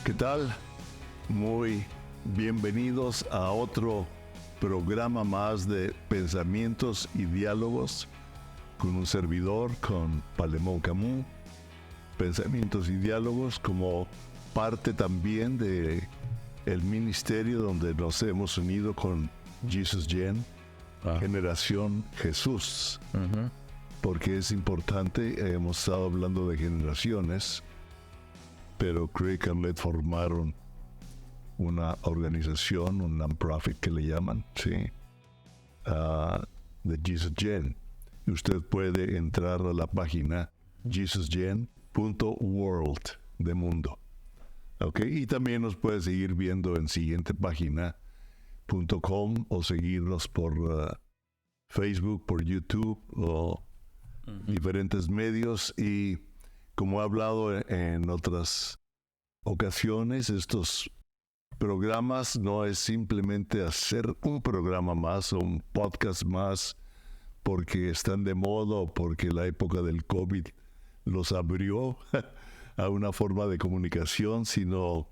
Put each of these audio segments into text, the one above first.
¿Qué tal? Muy bienvenidos a otro programa más de Pensamientos y Diálogos con un servidor, con Palemón Camus. Pensamientos y Diálogos como parte también de el ministerio donde nos hemos unido con Jesus Gen, Generación Jesús. Porque es importante, hemos estado hablando de generaciones, pero Craig y Arlette formaron una organización, un non-profit que le llaman, ¿sí? De Jesus Gen. Y usted puede entrar a la página jesusgen.world de mundo. ¿Ok? Y también nos puede seguir viendo en siguientepágina.com o seguirnos por Facebook, por YouTube o diferentes medios. Y como he hablado en otras ocasiones, estos programas no es simplemente hacer un programa más o un podcast más porque están de moda o porque la época del COVID los abrió a una forma de comunicación, sino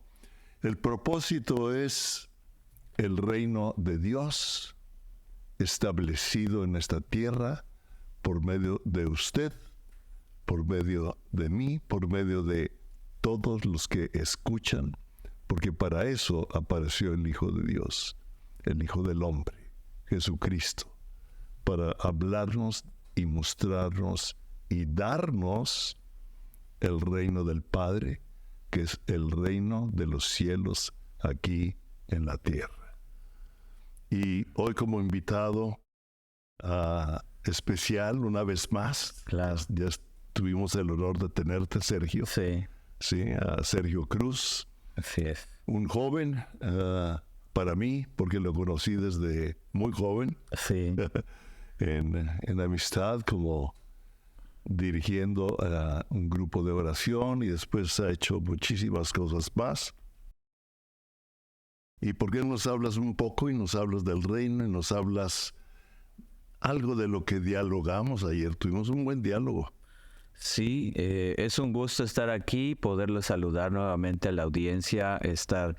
el propósito es el reino de Dios establecido en esta tierra por medio de usted, por medio de mí, por medio de todos los que escuchan, porque para eso apareció el Hijo de Dios, el Hijo del Hombre, Jesucristo, para hablarnos y mostrarnos y darnos el reino del Padre, que es el reino de los cielos aquí en la tierra. Y hoy como invitado especial, una vez más, claro, ya tuvimos el honor de tenerte, Sergio. Sí. Sí, a Sergio Cruz. Así es. Un joven para mí, porque lo conocí desde muy joven. Sí. en amistad, como dirigiendo un grupo de oración, y después ha hecho muchísimas cosas más. ¿Y por qué no nos hablas un poco y nos hablas del reino y nos hablas algo de lo que dialogamos ayer? Tuvimos un buen diálogo. Sí, es un gusto estar aquí, poderle saludar nuevamente a la audiencia, estar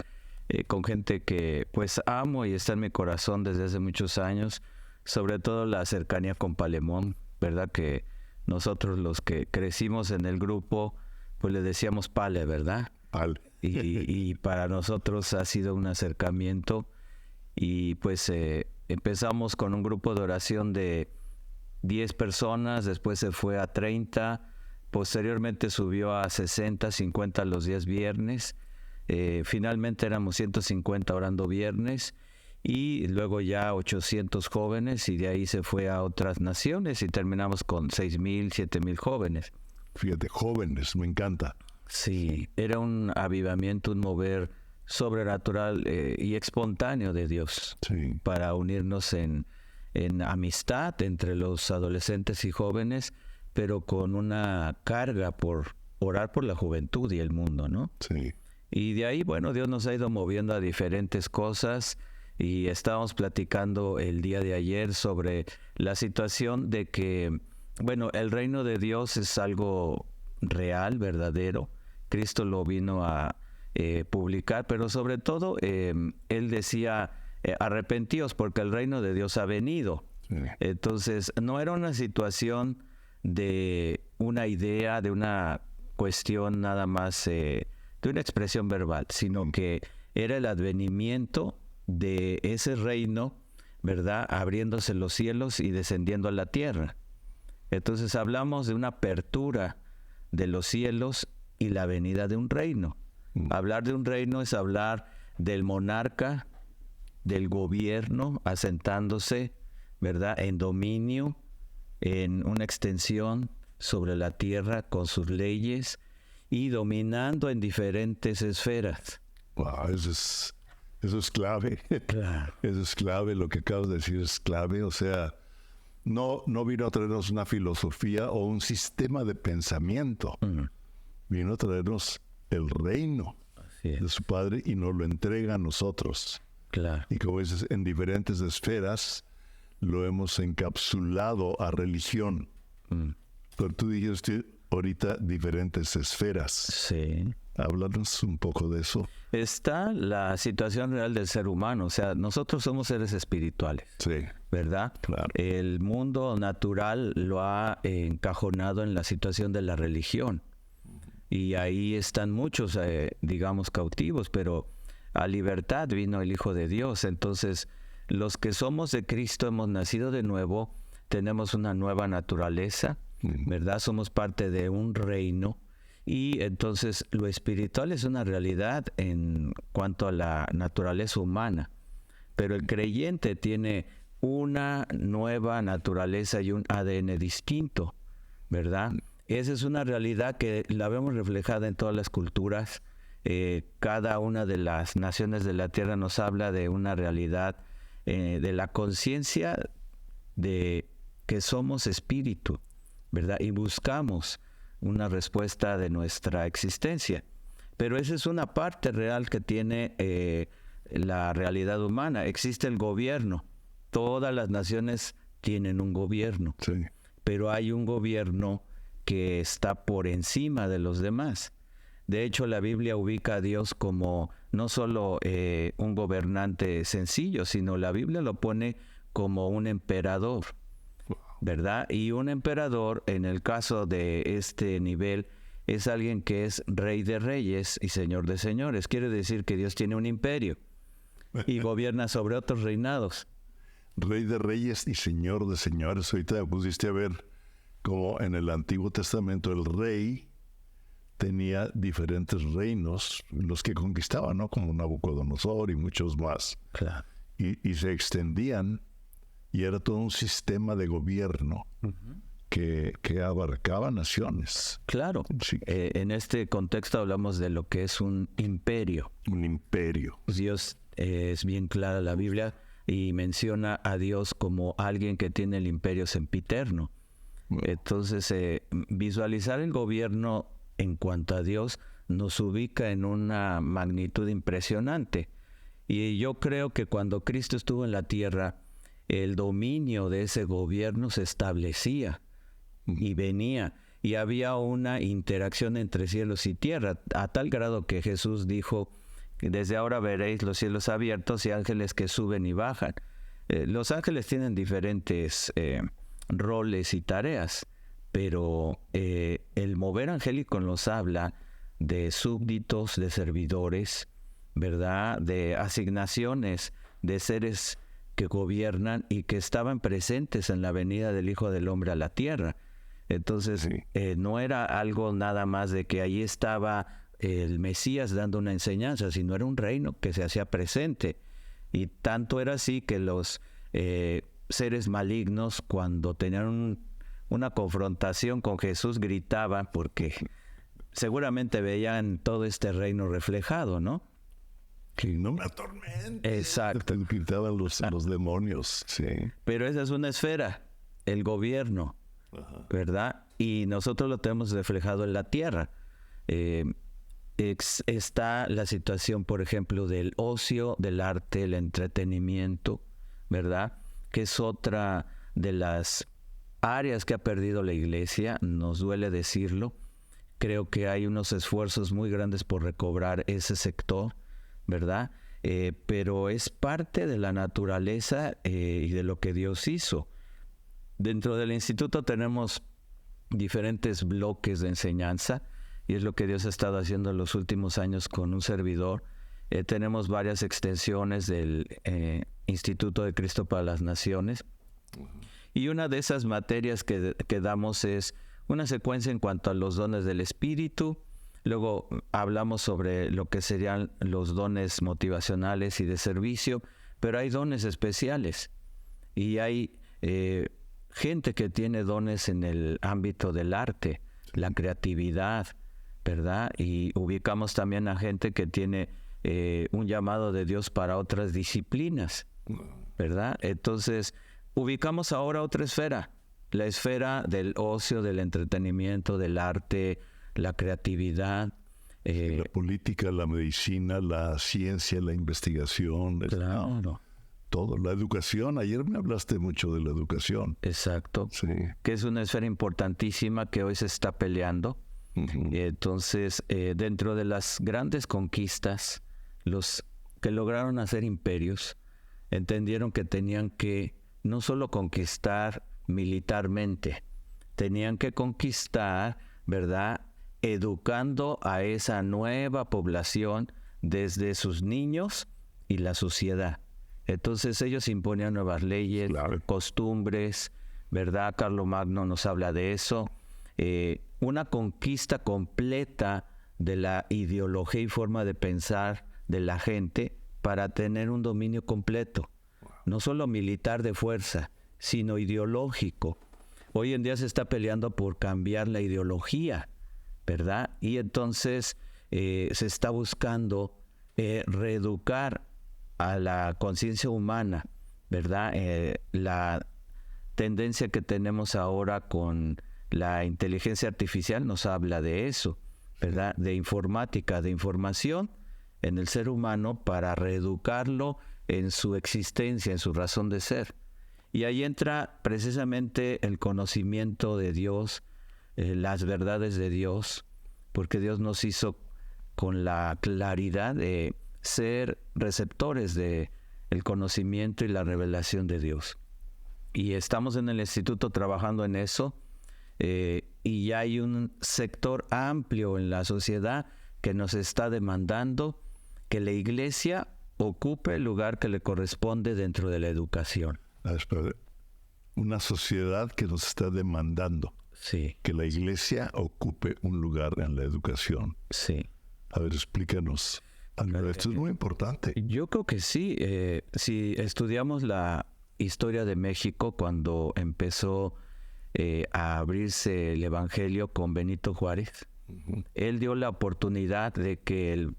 con gente que pues amo y está en mi corazón desde hace muchos años, sobre todo la cercanía con Palemón, ¿verdad? Que nosotros los que crecimos en el grupo, pues le decíamos Pale, ¿verdad? Pale. Y para nosotros ha sido un acercamiento y pues empezamos con un grupo de oración de 10 personas, después se fue a 30, posteriormente subió a 60, 50 los días viernes, finalmente éramos 150 orando viernes y luego ya 800 jóvenes y de ahí se fue a otras naciones y terminamos con 6,000, 7,000 jóvenes. Fíjate, jóvenes, me encanta. Sí, era un avivamiento, un mover sobrenatural y espontáneo de Dios, sí, para unirnos en amistad entre los adolescentes y jóvenes, pero con una carga por orar por la juventud y el mundo, ¿no? Sí. Y de ahí, bueno, Dios nos ha ido moviendo a diferentes cosas y estábamos platicando el día de ayer sobre la situación de que, bueno, el reino de Dios es algo real, verdadero. Cristo lo vino a publicar, pero sobre todo Él decía, arrepentíos porque el reino de Dios ha venido. Sí. Entonces, no era una situación de una idea, de una cuestión nada más, de una expresión verbal, sino que era el advenimiento de ese reino, ¿verdad? Abriéndose los cielos y descendiendo a la tierra. Entonces, hablamos de una apertura de los cielos y la venida de un reino. Hablar de un reino es hablar del monarca, del gobierno asentándose, ¿verdad?, en dominio, en una extensión sobre la tierra con sus leyes y dominando en diferentes esferas. Wow, eso es clave. Claro. Eso es clave, lo que acabas de decir es clave. O sea, no vino a traernos una filosofía o un sistema de pensamiento. Vino a traernos el reino de su Padre y nos lo entrega a nosotros. Claro. Y como dices, en diferentes esferas lo hemos encapsulado a religión. Pero tú dijiste ahorita diferentes esferas. Sí. Háblanos un poco de eso. Está la situación real del ser humano. O sea, nosotros somos seres espirituales. Sí. ¿Verdad? Claro. El mundo natural lo ha encajonado en la situación de la religión. Y ahí están muchos, digamos, cautivos, pero a libertad vino el Hijo de Dios. Entonces, los que somos de Cristo hemos nacido de nuevo, tenemos una nueva naturaleza, ¿verdad? Somos parte de un reino. Y entonces lo espiritual es una realidad en cuanto a la naturaleza humana. Pero el creyente tiene una nueva naturaleza y un ADN distinto, ¿verdad? Esa es una realidad que la vemos reflejada en todas las culturas. Cada una de las naciones de la tierra nos habla de una realidad, de la conciencia de que somos espíritu, ¿verdad? Y buscamos una respuesta de nuestra existencia. Pero esa es una parte real que tiene la realidad humana. Existe el gobierno. Todas las naciones tienen un gobierno. Sí. Pero hay un gobierno que está por encima de los demás. De hecho, la Biblia ubica a Dios como no solo un gobernante sencillo, sino la Biblia lo pone como un emperador, ¿verdad? Y un emperador, en el caso de este nivel, es alguien que es rey de reyes y señor de señores. Quiere decir que Dios tiene un imperio y gobierna sobre otros reinados. Rey de reyes y señor de señores. Ahorita me pusiste a ver cómo en el Antiguo Testamento el rey tenía diferentes reinos, los que conquistaba, ¿no? Como Nabucodonosor y muchos más. Claro. Y se extendían, y era todo un sistema de gobierno que abarcaba naciones. Claro. Sí. En este contexto hablamos de lo que es un imperio. Un imperio. Dios es bien clara la Biblia y menciona a Dios como alguien que tiene el imperio sempiterno. Entonces, visualizar el gobierno en cuanto a Dios nos ubica en una magnitud impresionante. Y yo creo que cuando Cristo estuvo en la tierra, el dominio de ese gobierno se establecía y venía. Y había una interacción entre cielos y tierra, a tal grado que Jesús dijo: desde ahora veréis los cielos abiertos y ángeles que suben y bajan. Los ángeles tienen diferentes roles y tareas, pero el mover angélico nos habla de súbditos, de servidores, ¿verdad? De asignaciones de seres que gobiernan y que estaban presentes en la venida del Hijo del Hombre a la tierra. Entonces, no era algo nada más de que allí estaba el Mesías dando una enseñanza, sino era un reino que se hacía presente. Y tanto era así que los seres malignos, cuando tenían una confrontación con Jesús, gritaban porque seguramente veían todo este reino reflejado, ¿no? Que no me atormentes. Exacto. Gritaban los demonios, sí. Pero esa es una esfera, el gobierno, ¿verdad? Y nosotros lo tenemos reflejado en la tierra. Está la situación, por ejemplo, del ocio, del arte, el entretenimiento, ¿verdad? Que es otra de las áreas que ha perdido la iglesia, nos duele decirlo. Creo que hay unos esfuerzos muy grandes por recobrar ese sector, ¿verdad? Pero es parte de la naturaleza y de lo que Dios hizo. Dentro del instituto tenemos diferentes bloques de enseñanza, y es lo que Dios ha estado haciendo en los últimos años con un servidor. Tenemos varias extensiones del Instituto de Cristo para las Naciones. Y una de esas materias que damos es una secuencia en cuanto a los dones del Espíritu. Luego hablamos sobre lo que serían los dones motivacionales y de servicio, pero hay dones especiales. Y hay gente que tiene dones en el ámbito del arte, la creatividad, ¿verdad? Y ubicamos también a gente que tiene un llamado de Dios para otras disciplinas, ¿verdad? Entonces, ubicamos ahora otra esfera, la esfera del ocio, del entretenimiento, del arte, la creatividad. La política, la medicina, la ciencia, la investigación. Claro. Todo. La educación. Ayer me hablaste mucho de la educación. Exacto. Sí. Que es una esfera importantísima que hoy se está peleando. Entonces, dentro de las grandes conquistas, los que lograron hacer imperios entendieron que tenían que no solo conquistar militarmente, tenían que conquistar, ¿verdad?, educando a esa nueva población desde sus niños y la sociedad. Entonces ellos imponían nuevas leyes, costumbres, ¿verdad? Carlomagno nos habla de eso. Una conquista completa de la ideología y forma de pensar de la gente para tener un dominio completo, no solo militar de fuerza, sino ideológico. Hoy en día se está peleando por cambiar la ideología, ¿verdad? Y entonces se está buscando reeducar a la conciencia humana, ¿verdad? La tendencia que tenemos ahora con la inteligencia artificial nos habla de eso, ¿verdad? De informática, de información en el ser humano para reeducarlo en su existencia, en su razón de ser. Y ahí entra precisamente el conocimiento de Dios, las verdades de Dios, porque Dios nos hizo con la claridad de ser receptores de el conocimiento y la revelación de Dios. Y estamos en el instituto trabajando en eso, y ya hay un sector amplio en la sociedad que nos está demandando que la iglesia ocupe el lugar que le corresponde dentro de la educación. Una sociedad que nos está demandando que la iglesia ocupe un lugar en la educación. Sí. A ver, explícanos. Esto es muy importante. Yo creo que sí. Si estudiamos la historia de México, cuando empezó a abrirse el Evangelio con Benito Juárez, él dio la oportunidad de que el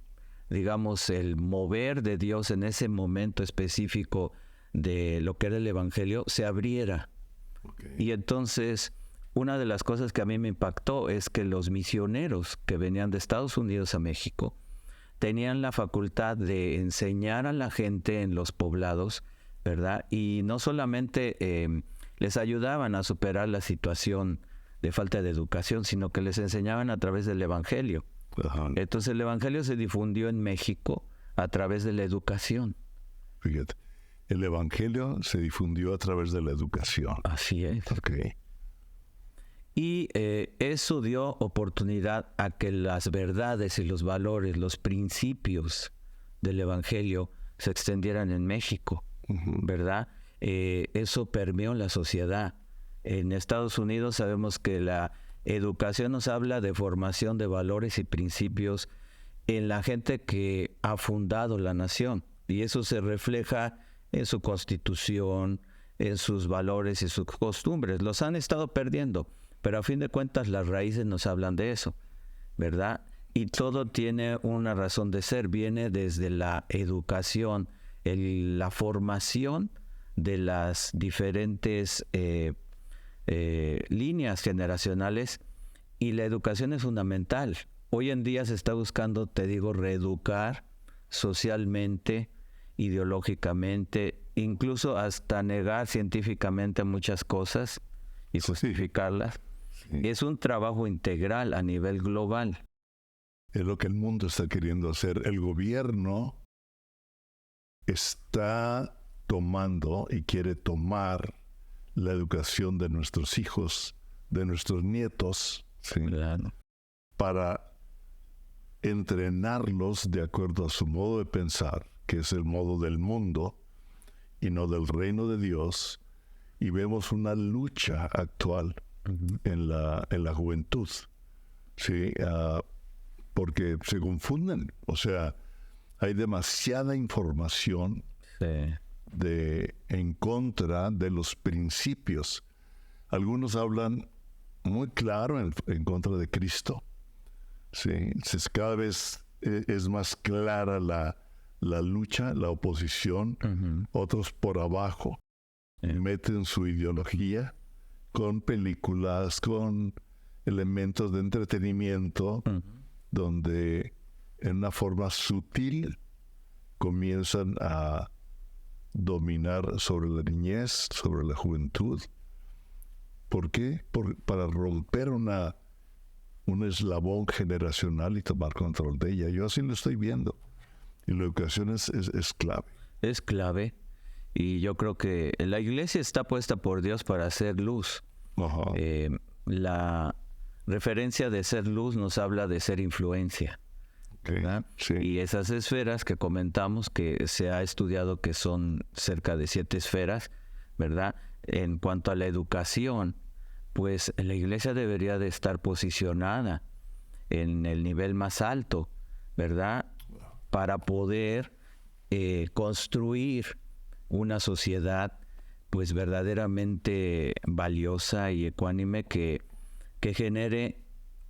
mover de Dios en ese momento específico de lo que era el Evangelio se abriera. Y entonces, una de las cosas que a mí me impactó es que los misioneros que venían de Estados Unidos a México tenían la facultad de enseñar a la gente en los poblados, ¿verdad? Y no solamente les ayudaban a superar la situación de falta de educación, sino que les enseñaban a través del Evangelio. Ajá. Entonces el Evangelio se difundió en México a través de la educación. Fíjate, el Evangelio se difundió a través de la educación. Así es. Okay. Y eso dio oportunidad a que las verdades y los valores, los principios del Evangelio se extendieran en México, ¿verdad? Eso permeó la sociedad. En Estados Unidos sabemos que la educación nos habla de formación de valores y principios en la gente que ha fundado la nación. Y eso se refleja en su constitución, en sus valores y sus costumbres. Los han estado perdiendo, pero a fin de cuentas las raíces nos hablan de eso, ¿verdad? Y todo tiene una razón de ser, viene desde la educación, la formación de las diferentes líneas generacionales, y la educación es fundamental. Hoy en día se está buscando, te digo, reeducar socialmente, ideológicamente, incluso hasta negar científicamente muchas cosas y justificarlas. Sí. Es un trabajo integral a nivel global. Es lo que el mundo está queriendo hacer. El gobierno está tomando y quiere tomar la educación de nuestros hijos, de nuestros nietos, ¿sí? Claro. Para entrenarlos de acuerdo a su modo de pensar, que es el modo del mundo y no del reino de Dios. Y vemos una lucha actual en la juventud, ¿sí? Porque se confunden. O sea, hay demasiada información en contra de los principios. Algunos hablan muy claro en contra de Cristo. ¿Sí? Entonces, cada vez es más clara la lucha, la oposición. Otros por abajo meten su ideología con películas, con elementos de entretenimiento, donde en una forma sutil, comienzan a dominar sobre la niñez, sobre la juventud. ¿Por qué? Para romper un eslabón generacional y tomar control de ella. Yo así lo estoy viendo. Y la educación es clave. Es clave. Y yo creo que la iglesia está puesta por Dios para hacer luz. Ajá. La referencia de ser luz nos habla de ser influencia. ¿Verdad? Sí. Y esas esferas que comentamos, que se ha estudiado que son cerca de 7 esferas, ¿verdad? En cuanto a la educación, pues la iglesia debería de estar posicionada en el nivel más alto, ¿verdad? Para poder construir una sociedad pues verdaderamente valiosa y ecuánime que genere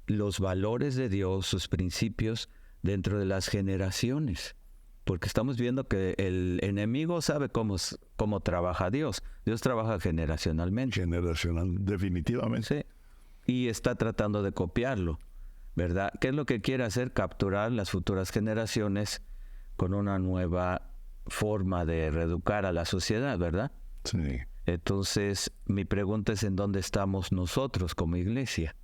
los valores de Dios, sus principios dentro de las generaciones. Porque estamos viendo que el enemigo sabe cómo trabaja Dios. Dios trabaja generacionalmente. Generacional, definitivamente. Sí. Y está tratando de copiarlo, ¿verdad? ¿Qué es lo que quiere hacer? Capturar las futuras generaciones con una nueva forma de reeducar a la sociedad, ¿verdad? Sí. Entonces, mi pregunta es: ¿en dónde estamos nosotros como iglesia?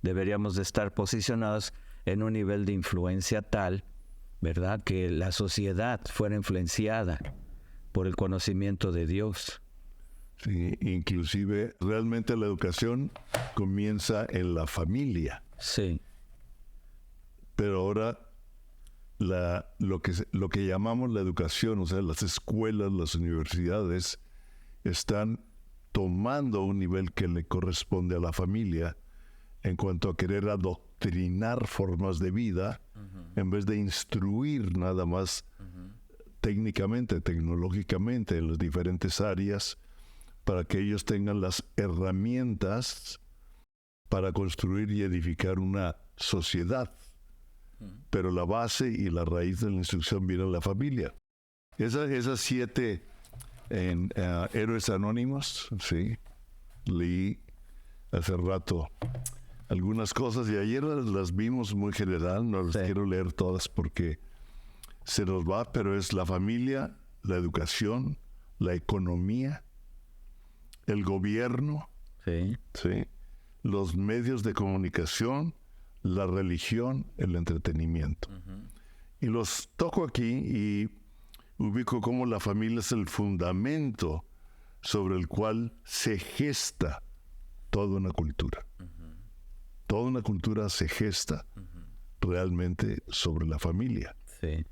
Deberíamos de estar posicionados en un nivel de influencia tal, ¿verdad?, que la sociedad fuera influenciada por el conocimiento de Dios. Sí, inclusive realmente la educación comienza en la familia. Sí. Pero ahora lo que llamamos la educación, o sea, las escuelas, las universidades, están tomando un nivel que le corresponde a la familia en cuanto a querer adoctrinar formas de vida, en vez de instruir nada más técnicamente, tecnológicamente, en las diferentes áreas, para que ellos tengan las herramientas para construir y edificar una sociedad. Pero la base y la raíz de la instrucción viene en la familia. Esas 7 héroes anónimos, sí, leí hace rato algunas cosas y ayer las vimos muy general, no las quiero leer todas porque se nos va, pero es la familia, la educación, la economía, el gobierno, Sí. ¿sí?, los medios de comunicación, la religión, el entretenimiento. Y los toco aquí y ubico cómo la familia es el fundamento sobre el cual se gesta toda una cultura. Toda una cultura se gesta realmente sobre la familia. Sí.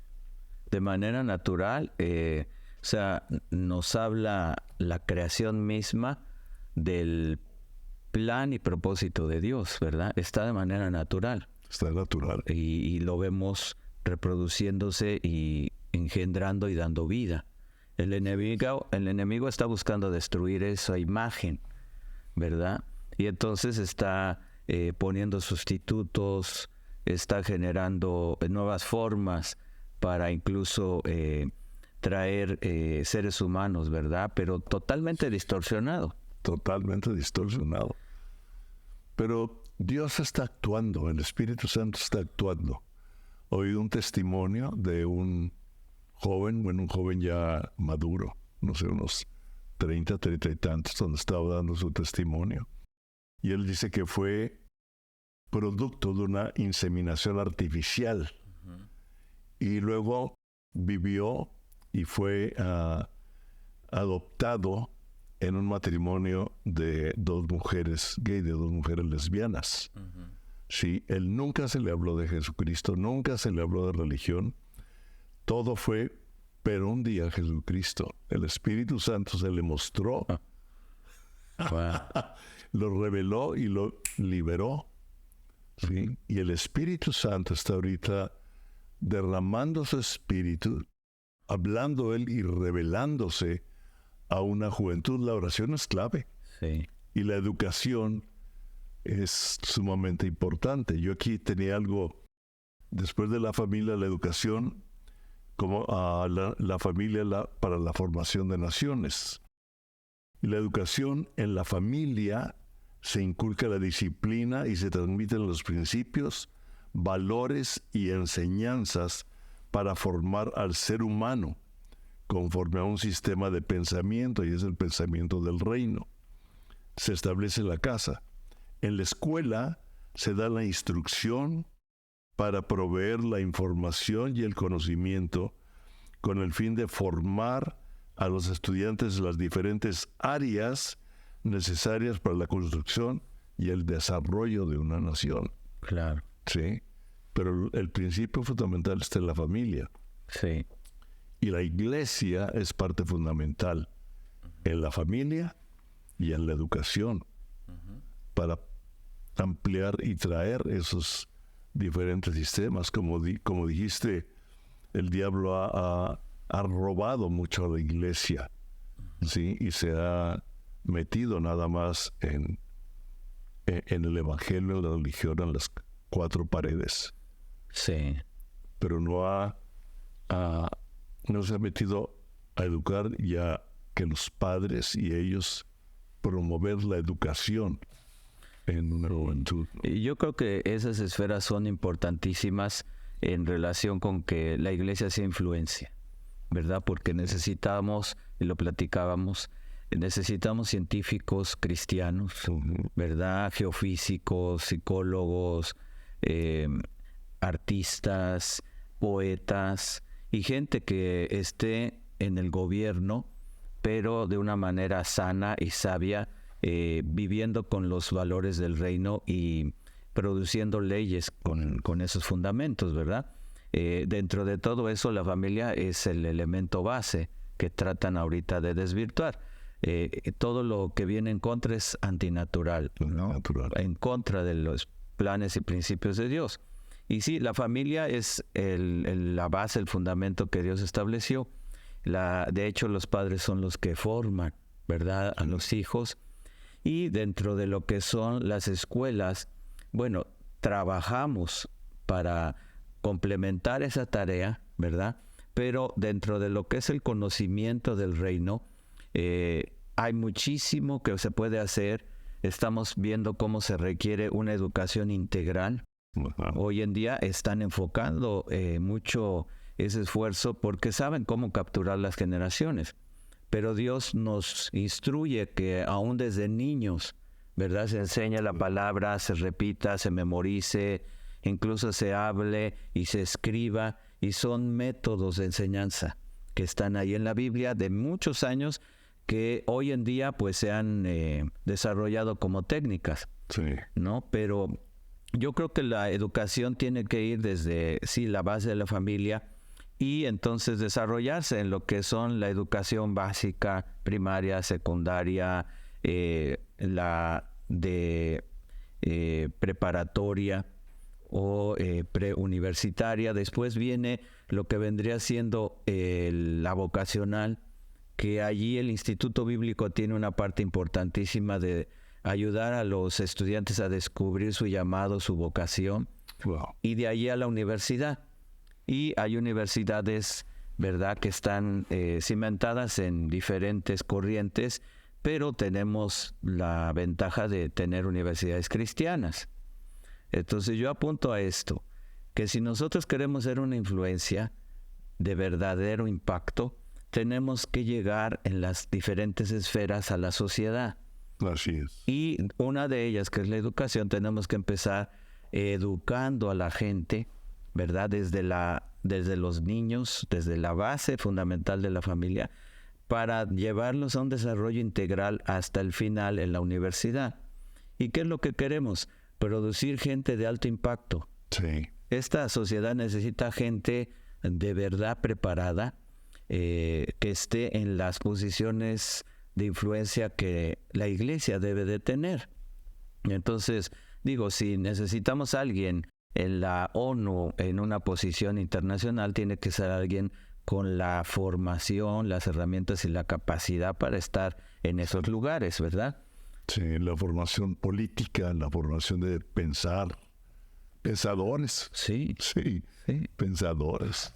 De manera natural, o sea, nos habla la creación misma del plan y propósito de Dios, ¿verdad? Está de manera natural. Está natural. Y lo vemos reproduciéndose y engendrando y dando vida. El enemigo está buscando destruir esa imagen, ¿verdad? Y entonces está poniendo sustitutos, está generando nuevas formas para incluso traer seres humanos, ¿verdad? Pero totalmente distorsionado. Totalmente distorsionado. Pero Dios está actuando, el Espíritu Santo está actuando. Oí un testimonio de un joven ya maduro, no sé, unos 30 y tantos, donde estaba dando su testimonio. Y él dice que fue producto de una inseminación artificial. Y luego vivió y fue adoptado en un matrimonio de 2 mujeres gay, de 2 mujeres lesbianas. Sí, él nunca se le habló de Jesucristo, nunca se le habló de religión. Todo fue, pero un día Jesucristo, el Espíritu Santo se le mostró, lo reveló y lo liberó. ¿Sí? Y el Espíritu Santo está ahorita derramando su espíritu, hablando él y revelándose a una juventud. La oración es clave. Sí. Y la educación es sumamente importante. Yo aquí tenía algo, después de la familia, la educación, como la familia para la formación de naciones. Y la educación en la familia se inculca la disciplina y se transmiten los principios valores y enseñanzas para formar al ser humano conforme a un sistema de pensamiento, y es el pensamiento del reino. Se establece la casa. En la escuela se da la instrucción para proveer la información y el conocimiento con el fin de formar a los estudiantes las diferentes áreas necesarias para la construcción y el desarrollo de una nación. Claro. Sí, pero el principio fundamental está en la familia. Sí. Y la iglesia es parte fundamental en la familia y en la educación para ampliar y traer esos diferentes sistemas. Como dijiste, el diablo ha robado mucho a la iglesia, ¿sí? Y se ha metido nada más en el evangelio, en la religión, en las cuatro paredes. Sí. Pero no se ha metido a educar, ya que los padres y ellos promover la educación en una juventud. Y yo creo que esas esferas son importantísimas en relación con que la iglesia sea influencia, ¿verdad? Porque necesitamos, y lo platicábamos, necesitamos científicos cristianos, ¿verdad? Geofísicos, psicólogos, artistas, poetas y gente que esté en el gobierno, pero de una manera sana y sabia, viviendo con los valores del reino y produciendo leyes con esos fundamentos, ¿verdad? Dentro de todo eso, la familia es el elemento base que tratan ahorita de desvirtuar. Todo lo que viene en contra es antinatural, ¿no? En contra de los planes y principios de Dios. Y sí, la familia es la base, el fundamento que Dios estableció. De hecho, los padres son los que forman, ¿verdad?, a los hijos. Y dentro de lo que son las escuelas, bueno, trabajamos para complementar esa tarea, ¿verdad? Pero dentro de lo que es el conocimiento del reino, hay muchísimo que se puede hacer. Estamos viendo cómo se requiere una educación integral. Hoy en día están enfocando mucho ese esfuerzo porque saben cómo capturar las generaciones. Pero Dios nos instruye que aún desde niños, ¿verdad?, se enseña la palabra, se repita, se memorice, incluso se hable y se escriba, y son métodos de enseñanza que están ahí en la Biblia de muchos años que hoy en día pues se han desarrollado como técnicas, sí, ¿no? Pero yo creo que la educación tiene que ir desde, sí, la base de la familia, y entonces desarrollarse en lo que son la educación básica, primaria, secundaria, la de preparatoria o preuniversitaria. Después viene lo que vendría siendo la vocacional, que allí el Instituto Bíblico tiene una parte importantísima de ayudar a los estudiantes a descubrir su llamado, su vocación, y de allí a la universidad. Y hay universidades, ¿verdad?, que están cimentadas en diferentes corrientes, pero tenemos la ventaja de tener universidades cristianas. Entonces yo apunto a esto, que si nosotros queremos ser una influencia de verdadero impacto, tenemos que llegar en las diferentes esferas a la sociedad. Así es. Y una de ellas, que es la educación, tenemos que empezar educando a la gente, ¿verdad?, desde los niños, desde la base fundamental de la familia, para llevarlos a un desarrollo integral hasta el final en la universidad. ¿Y qué es lo que queremos? Producir gente de alto impacto. Sí. Esta sociedad necesita gente de verdad preparada, que esté en las posiciones de influencia que la iglesia debe de tener. Entonces, digo, si necesitamos a alguien en la ONU, en una posición internacional, tiene que ser alguien con la formación, las herramientas y la capacidad para estar en esos lugares, ¿verdad? Sí, la formación política, la formación de pensar, pensadores. Sí. Sí, sí, pensadores.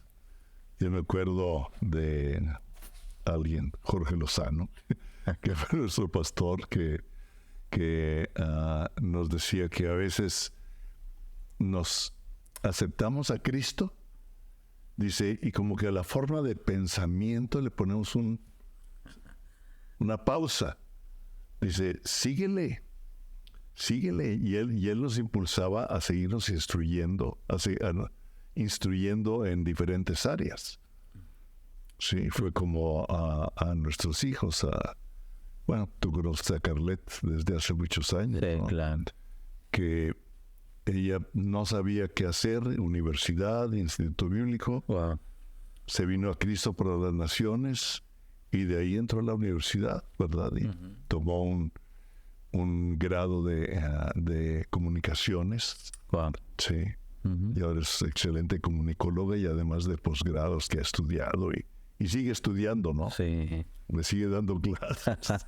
Yo me acuerdo de alguien, Jorge Lozano, que fue nuestro pastor, que nos decía que a veces nos aceptamos a Cristo, dice, y como que a la forma de pensamiento le ponemos una pausa. Dice, síguele. Y él nos impulsaba a seguirnos instruyendo en diferentes áreas. Sí, fue como a nuestros hijos. Bueno, tú conoces a Carlet desde hace muchos años. Sí, ¿no? claro. Que ella no sabía qué hacer, universidad, instituto bíblico. Wow. Se vino a Cristo por las Naciones y de ahí entró a la universidad, ¿verdad? Y tomó un grado de comunicaciones. Wow. Sí. Y ahora es excelente comunicóloga y además de posgrados que ha estudiado y sigue estudiando, ¿no? Sí. Le sigue dando clases.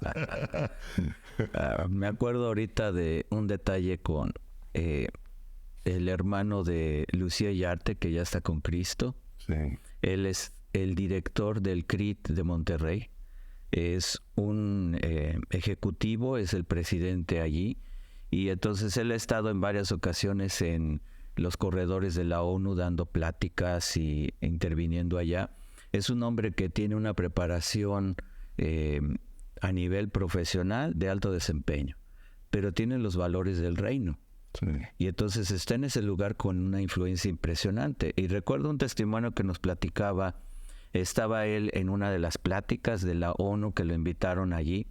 Me acuerdo ahorita de un detalle con el hermano de Lucía Yarte, que ya está con Cristo. Sí. Él es el director del CRIT de Monterrey. Es un ejecutivo, es el presidente allí. Y entonces él ha estado en varias ocasiones en los corredores de la ONU dando pláticas y interviniendo allá. Es un hombre que tiene una preparación a nivel profesional de alto desempeño, pero tiene los valores del reino. Sí. Y entonces está en ese lugar con una influencia impresionante. Y recuerdo un testimonio que nos platicaba, estaba él en una de las pláticas de la ONU que lo invitaron allí,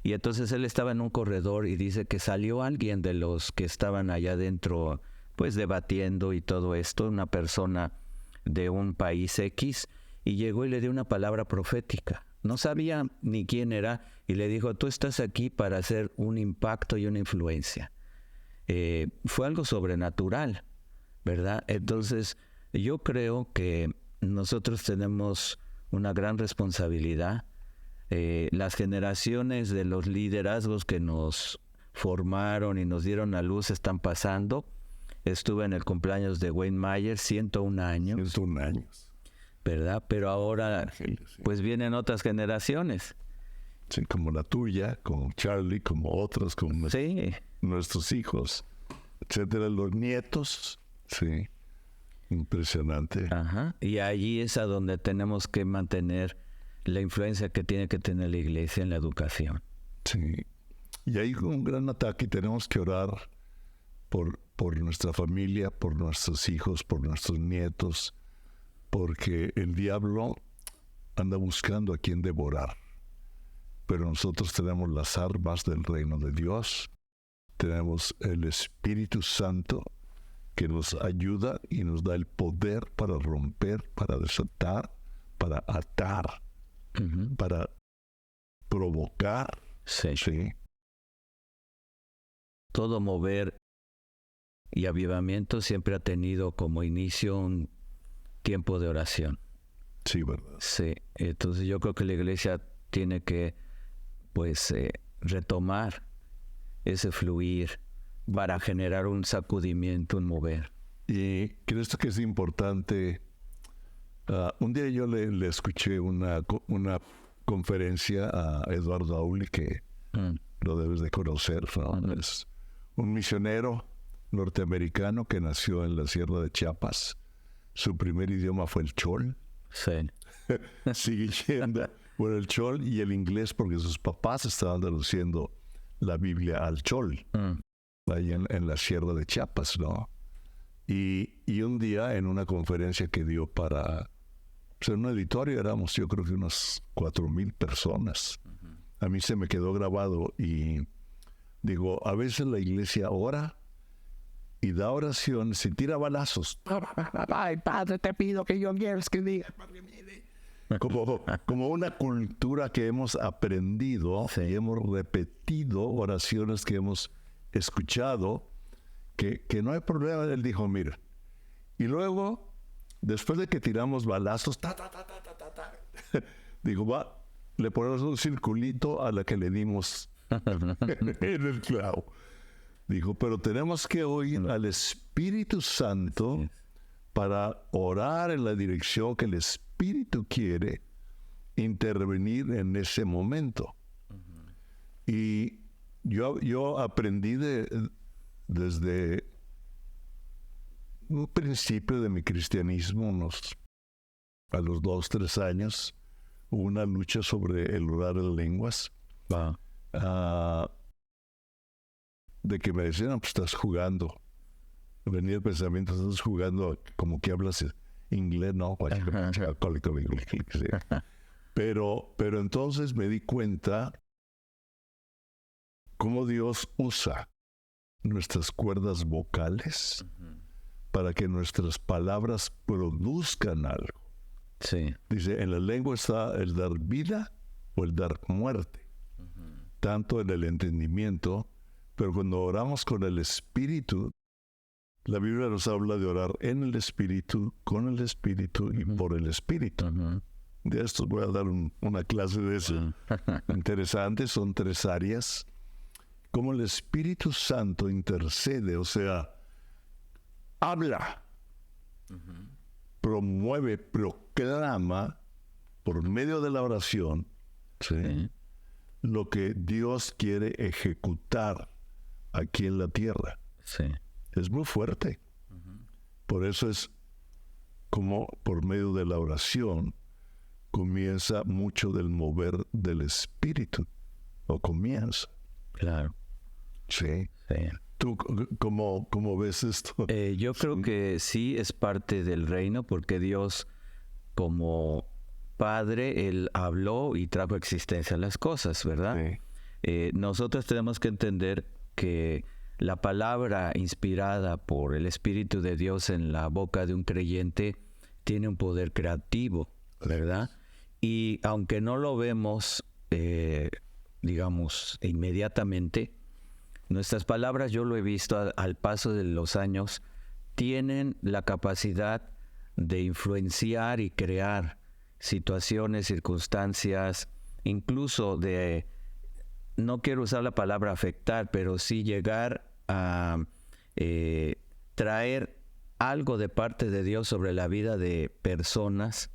y entonces él estaba en un corredor y dice que salió alguien de los que estaban allá adentro, pues debatiendo y todo esto, una persona de un país X, y llegó y le dio una palabra profética. No sabía ni quién era, y le dijo, tú estás aquí para hacer un impacto y una influencia. Fue algo sobrenatural, ¿verdad? Entonces, yo creo que nosotros tenemos una gran responsabilidad. Las generaciones de los liderazgos que nos formaron y nos dieron a luz están pasando. Estuve en el cumpleaños de Wayne Myers, 101 años. 101 años. ¿Verdad? Pero ahora, pues vienen otras generaciones. Sí, como la tuya, como Charlie, como otros, como Sí. nuestros hijos, etcétera, los nietos. Sí, impresionante. Ajá. Y allí es a donde tenemos que mantener la influencia que tiene que tener la iglesia en la educación. Sí. Y hay un gran ataque y tenemos que orar por nuestra familia, por nuestros hijos, por nuestros nietos, porque el diablo anda buscando a quien devorar. Pero nosotros tenemos las armas del reino de Dios, tenemos el Espíritu Santo que nos ayuda y nos da el poder para romper, para desatar, para atar, para provocar. Sí. Sí. Todo mover y avivamiento siempre ha tenido como inicio un tiempo de oración. Sí, ¿verdad? Sí. Entonces yo creo que la iglesia tiene que, pues, retomar ese fluir para generar un sacudimiento, un mover. Y creo que es importante. Un día yo le escuché una conferencia a Eduardo Auli, que lo debes de conocer, ¿no? Es un misionero norteamericano que nació en la Sierra de Chiapas. Su primer idioma fue el chol. Sí. Sigue yendo por el chol y el inglés porque sus papás estaban traduciendo la Biblia al chol, ahí en la Sierra de Chiapas, ¿no? Y un día en una conferencia que dio para, pues en un auditorio éramos, yo creo que unas 4,000 personas. A mí se me quedó grabado y digo, a veces la iglesia ora y da oraciones y tira balazos. Ay, Padre, te pido que yo quieras que diga. Como una cultura que hemos aprendido y hemos repetido oraciones que hemos escuchado, que no hay problema. Él dijo, mira, y luego, después de que tiramos balazos, digo, le ponemos un circulito a la que le dimos en el clavo. Dijo, pero tenemos que oír al Espíritu Santo para orar en la dirección que el Espíritu quiere intervenir en ese momento. Y yo aprendí desde un principio de mi cristianismo, a los 2, 3 años, hubo una lucha sobre el orar en lenguas. De que me decían, pues estás jugando. Venía el pensamiento, estás jugando como que hablas inglés, ¿no? Pero entonces me di cuenta cómo Dios usa nuestras cuerdas vocales para que nuestras palabras produzcan algo. Sí. Dice, en la lengua está el dar vida o el dar muerte. Tanto en el entendimiento, pero cuando oramos con el Espíritu, la Biblia nos habla de orar en el Espíritu, con el Espíritu y por el Espíritu. De esto voy a dar una clase de eso. Interesante, son 3 áreas. Cómo el Espíritu Santo intercede, o sea, habla, promueve, proclama por medio de la oración, ¿sí? Lo que Dios quiere ejecutar aquí en la tierra. Sí. Es muy fuerte. Por eso es como por medio de la oración comienza mucho del mover del Espíritu. O comienza. Claro. Sí. Sí. ¿Tú cómo ves esto? Yo creo que sí es parte del reino, porque Dios, como Padre, Él habló y trajo existencia a las cosas, ¿verdad? Sí. Nosotros tenemos que entender que la palabra inspirada por el Espíritu de Dios en la boca de un creyente tiene un poder creativo, ¿verdad? Y aunque no lo vemos, digamos, inmediatamente, nuestras palabras, yo lo he visto al paso de los años, tienen la capacidad de influenciar y crear situaciones, circunstancias, incluso de, no quiero usar la palabra afectar, pero sí llegar a traer algo de parte de Dios sobre la vida de personas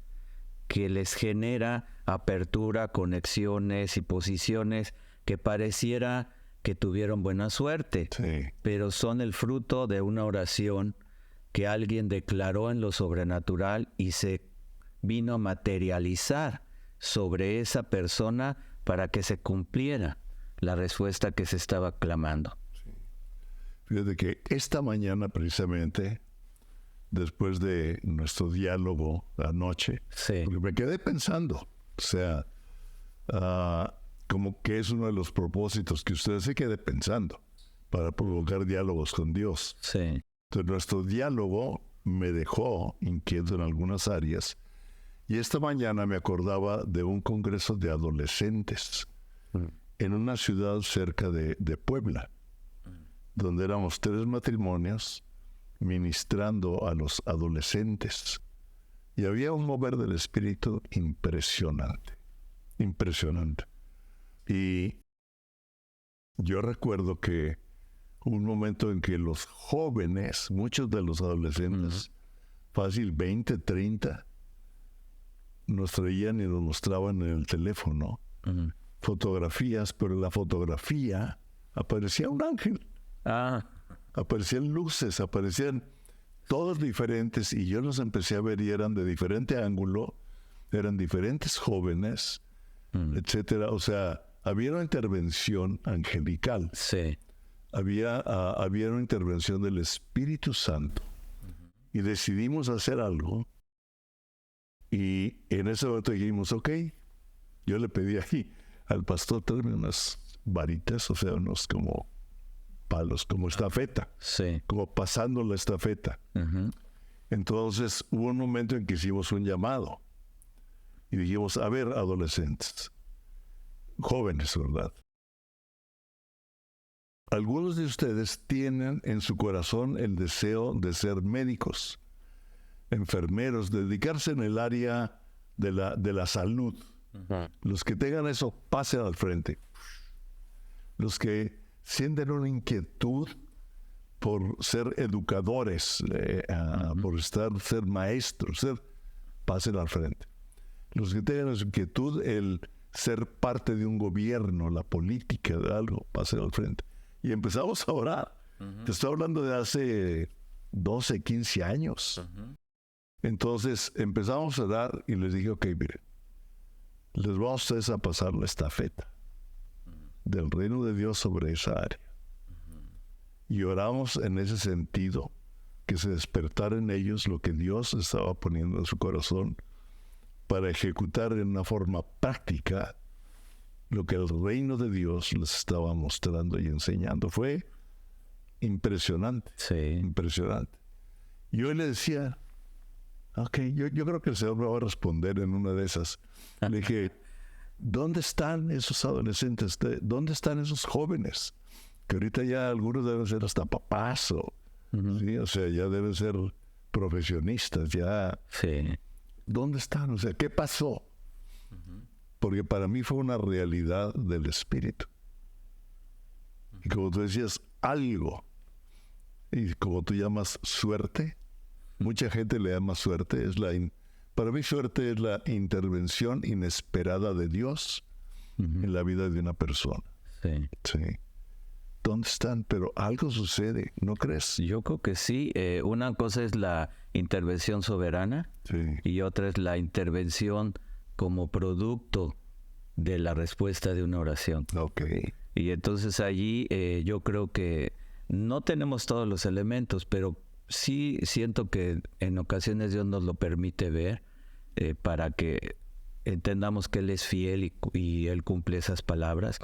que les genera apertura, conexiones y posiciones que pareciera que tuvieron buena suerte, sí, pero son el fruto de una oración que alguien declaró en lo sobrenatural y se vino a materializar sobre esa persona para que se cumpliera la respuesta que se estaba clamando. Sí. Fíjate que esta mañana precisamente, después de nuestro diálogo anoche, sí, porque me quedé pensando, o sea, como que es uno de los propósitos que usted se quede pensando para provocar diálogos con Dios. Sí. Entonces nuestro diálogo me dejó inquieto en algunas áreas y esta mañana me acordaba de un congreso de adolescentes en una ciudad cerca de Puebla, donde éramos 3 matrimonios ministrando a los adolescentes y había un mover del espíritu impresionante, impresionante. Y yo recuerdo que un momento en que los jóvenes, muchos de los adolescentes, fácil 20, 30, nos traían y nos mostraban en el teléfono fotografías, pero en la fotografía aparecía un ángel. Aparecían luces, aparecían todos diferentes y yo los empecé a ver y eran de diferente ángulo, eran diferentes jóvenes, etcétera. O sea, había una intervención angelical. Sí. Había una intervención del Espíritu Santo. Y decidimos hacer algo. Y en ese momento dijimos, ok, yo le pedí ahí al pastor traerme unas varitas, o sea, unos como palos, como estafeta. Sí. Como pasando la estafeta. Entonces hubo un momento en que hicimos un llamado. Y dijimos, a ver, adolescentes, jóvenes, ¿verdad? Algunos de ustedes tienen en su corazón el deseo de ser médicos, enfermeros, dedicarse en el área de la salud. Los que tengan eso, pasen al frente. Los que sienten una inquietud por ser educadores, por ser maestros, pasen al frente. Los que tengan esa inquietud, el ser parte de un gobierno, la política de algo, pasen al frente. Y empezamos a orar. Te estoy hablando de hace 12, 15 años. Entonces empezamos a dar y les dije, ok, miren, les vamos a ustedes a pasar la estafeta del reino de Dios sobre esa área. Y oramos en ese sentido, que se despertara en ellos lo que Dios estaba poniendo en su corazón para ejecutar en una forma práctica lo que el reino de Dios les estaba mostrando y enseñando. Fue impresionante, impresionante. Y hoy le decía, ok, yo creo que el Señor me va a responder en una de esas. Le dije, ¿dónde están esos adolescentes? ¿Dónde están esos jóvenes? Que ahorita ya algunos deben ser hasta papás, ¿sí? O sea, ya deben ser profesionistas, ya. Sí. ¿Dónde están? O sea, ¿qué pasó? Porque para mí fue una realidad del Espíritu. Y como tú decías, algo. Y como tú llamas suerte, mucha gente le llama suerte. Para mí suerte es la intervención inesperada de Dios en la vida de una persona. Sí. Sí. ¿Dónde están? Pero algo sucede, ¿no crees? Yo creo que sí. Una cosa es la intervención soberana, sí, y otra es la intervención como producto de la respuesta de una oración. Okay. Y entonces allí yo creo que no tenemos todos los elementos, pero sí siento que en ocasiones Dios nos lo permite ver para que entendamos que Él es fiel y Él cumple esas palabras.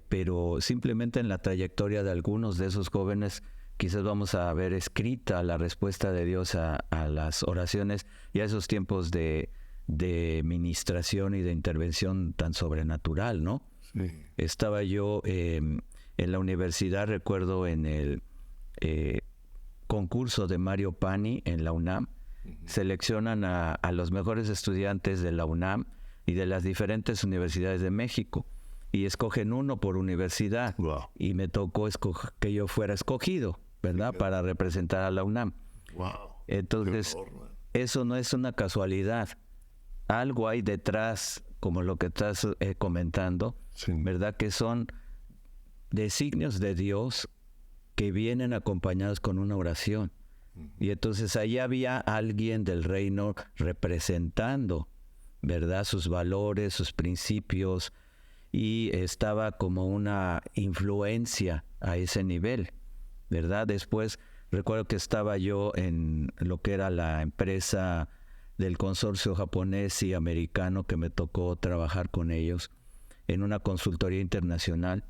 Pero simplemente en la trayectoria de algunos de esos jóvenes quizás vamos a ver escrita la respuesta de Dios a las oraciones y a esos tiempos de ministración y de intervención tan sobrenatural, ¿no? Sí. Estaba yo en la universidad, recuerdo en el concurso de Mario Pani en la UNAM, seleccionan a los mejores estudiantes de la UNAM y de las diferentes universidades de México. Y escogen uno por universidad. Wow. Y me tocó que yo fuera escogido, ¿verdad? Sí. Para representar a la UNAM. Wow. Entonces, eso no es una casualidad. Algo hay detrás, como lo que estás comentando, sí, ¿verdad? Que son designios de Dios que vienen acompañados con una oración. Y entonces ahí había alguien del reino representando, ¿verdad? Sus valores, sus principios, y estaba como una influencia a ese nivel, ¿verdad? Después recuerdo que estaba yo en lo que era la empresa del consorcio japonés y americano, que me tocó trabajar con ellos en una consultoría internacional,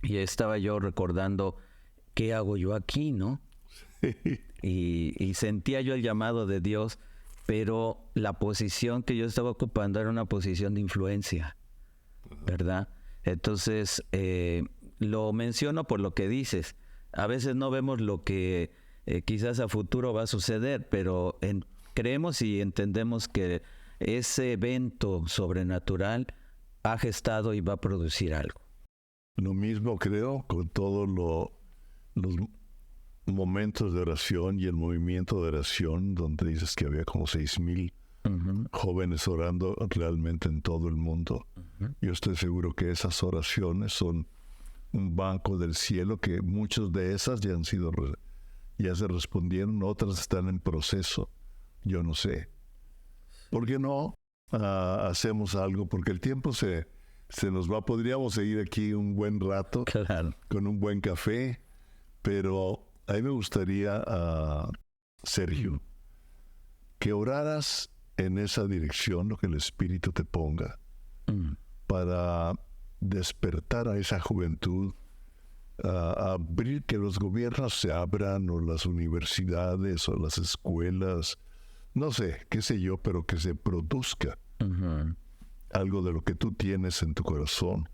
y estaba yo recordando, ¿qué hago yo aquí, no? Y sentía yo el llamado de Dios, pero la posición que yo estaba ocupando era una posición de influencia, ¿verdad? Entonces, lo menciono por lo que dices. A veces no vemos lo que quizás a futuro va a suceder, pero creemos y entendemos que ese evento sobrenatural ha gestado y va a producir algo. Lo mismo creo con todos los momentos de oración y el movimiento de oración, donde dices que había como 6,000 jóvenes orando realmente en todo el mundo. Yo estoy seguro que esas oraciones son un banco del cielo, que muchas de esas ya se respondieron, otras están en proceso. Yo no sé. ¿Por qué no hacemos algo? Porque el tiempo se nos va. Podríamos seguir aquí un buen rato, claro, con un buen café, pero a mí me gustaría, Sergio, que oraras en esa dirección, lo que el Espíritu te ponga, para despertar a esa juventud, a abrir, que los gobiernos se abran, o las universidades, o las escuelas, no sé, qué sé yo, pero que se produzca algo de lo que tú tienes en tu corazón,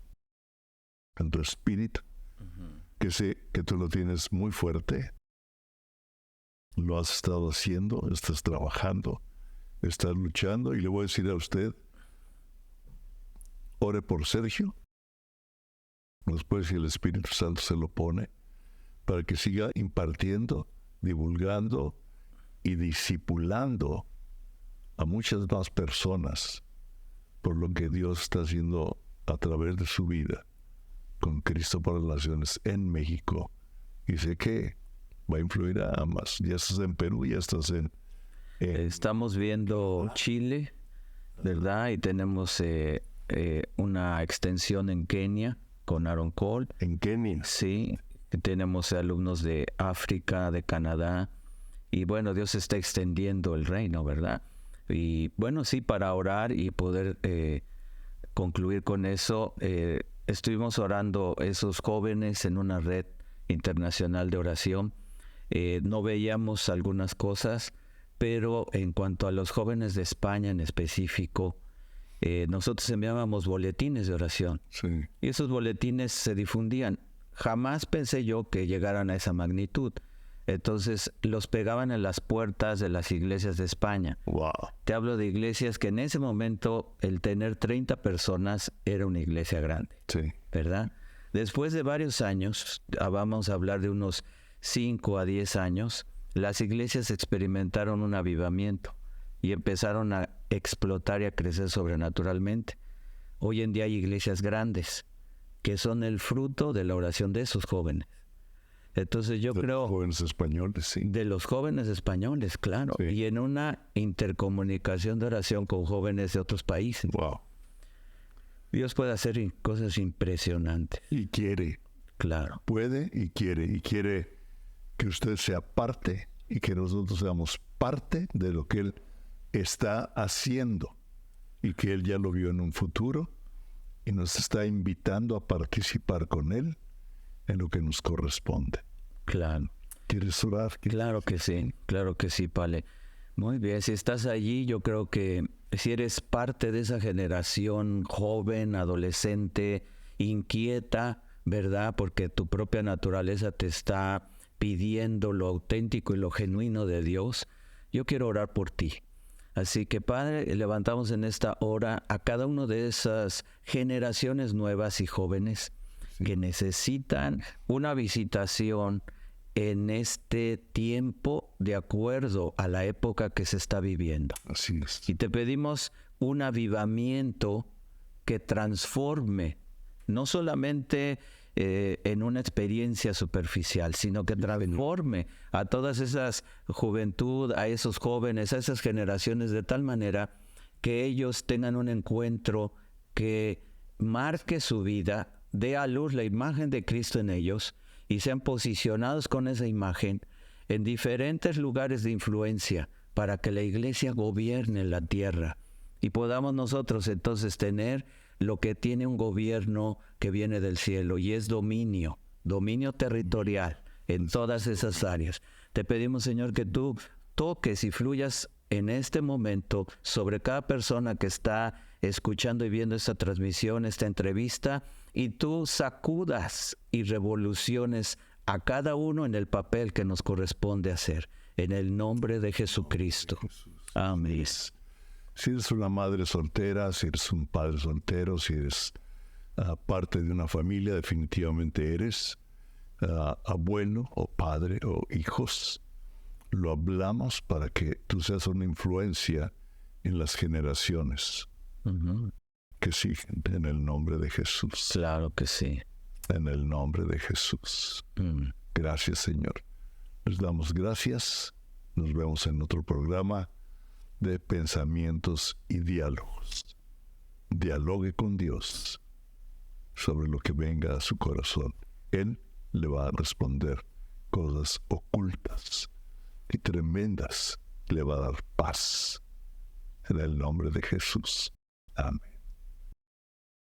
en tu espíritu, que sé que tú lo tienes muy fuerte, lo has estado haciendo, estás trabajando, estás luchando, y le voy a decir a usted, ore por Sergio, después si el Espíritu Santo se lo pone, para que siga impartiendo, divulgando y discipulando a muchas más personas por lo que Dios está haciendo a través de su vida con Cristo para las Naciones en México. Y sé que va a influir a más. Ya estás en Perú, ya estás en... Estamos viendo Chile, ¿verdad? Y tenemos una extensión en Kenia con Aaron Cole. En Kenia. Sí, tenemos alumnos de África, de Canadá. Y bueno, Dios está extendiendo el reino, ¿verdad? Y bueno, sí, para orar y poder concluir con eso, estuvimos orando esos jóvenes en una red internacional de oración. No veíamos algunas cosas, pero en cuanto a los jóvenes de España en específico, nosotros enviábamos boletines de oración. Sí. Y esos boletines se difundían. Jamás pensé yo que llegaran a esa magnitud. Entonces los pegaban en las puertas de las iglesias de España. Wow. Te hablo de iglesias que en ese momento el tener 30 personas era una iglesia grande, Sí. ¿verdad? Después de varios años, vamos a hablar de unos 5 a 10 años, las iglesias experimentaron un avivamiento y empezaron a explotar y a crecer sobrenaturalmente. Hoy en día hay iglesias grandes que son el fruto de la oración de esos jóvenes. Entonces yo creo... Jóvenes españoles, sí. De los jóvenes españoles, claro. Sí. Y en una intercomunicación de oración con jóvenes de otros países. Wow. Dios puede hacer cosas impresionantes. Y quiere. Claro. Puede y quiere. Y quiere que usted sea parte y que nosotros seamos parte de lo que Él está haciendo. Y que Él ya lo vio en un futuro y nos está invitando a participar con Él en lo que nos corresponde. Claro. ¿Quieres orar? Claro que sí, Pale. Muy bien, si estás allí, yo creo que si eres parte de esa generación joven, adolescente, inquieta, ¿verdad? Porque tu propia naturaleza te está pidiendo lo auténtico y lo genuino de Dios, yo quiero orar por ti. Así que, Padre, levantamos en esta hora a cada una de esas generaciones nuevas y jóvenes que necesitan una visitación en este tiempo de acuerdo a la época que se está viviendo. Así es. Y te pedimos un avivamiento que transforme, no solamente en una experiencia superficial, sino que transforme a todas esas juventud, a esos jóvenes, a esas generaciones de tal manera que ellos tengan un encuentro que marque su vida, dé a luz la imagen de Cristo en ellos y sean posicionados con esa imagen en diferentes lugares de influencia para que la iglesia gobierne la tierra y podamos nosotros entonces tener lo que tiene un gobierno que viene del cielo y es dominio territorial en todas esas áreas. Te pedimos, Señor, que tú toques y fluyas en este momento sobre cada persona que está escuchando y viendo esta transmisión, esta entrevista, y tú sacudas y revoluciones a cada uno en el papel que nos corresponde hacer. En el nombre de Jesucristo. Amén. Si eres una madre soltera, si eres un padre soltero, si eres parte de una familia, definitivamente eres abuelo o padre o hijos. Lo hablamos para que tú seas una influencia en las generaciones que siguen, en el nombre de Jesús. Claro que sí. En el nombre de Jesús. Gracias, Señor. Les damos gracias. Nos vemos en otro programa de pensamientos y diálogos. Dialogue con Dios sobre lo que venga a su corazón. Él le va a responder cosas ocultas y tremendas. Le va a dar paz. En el nombre de Jesús. Amén.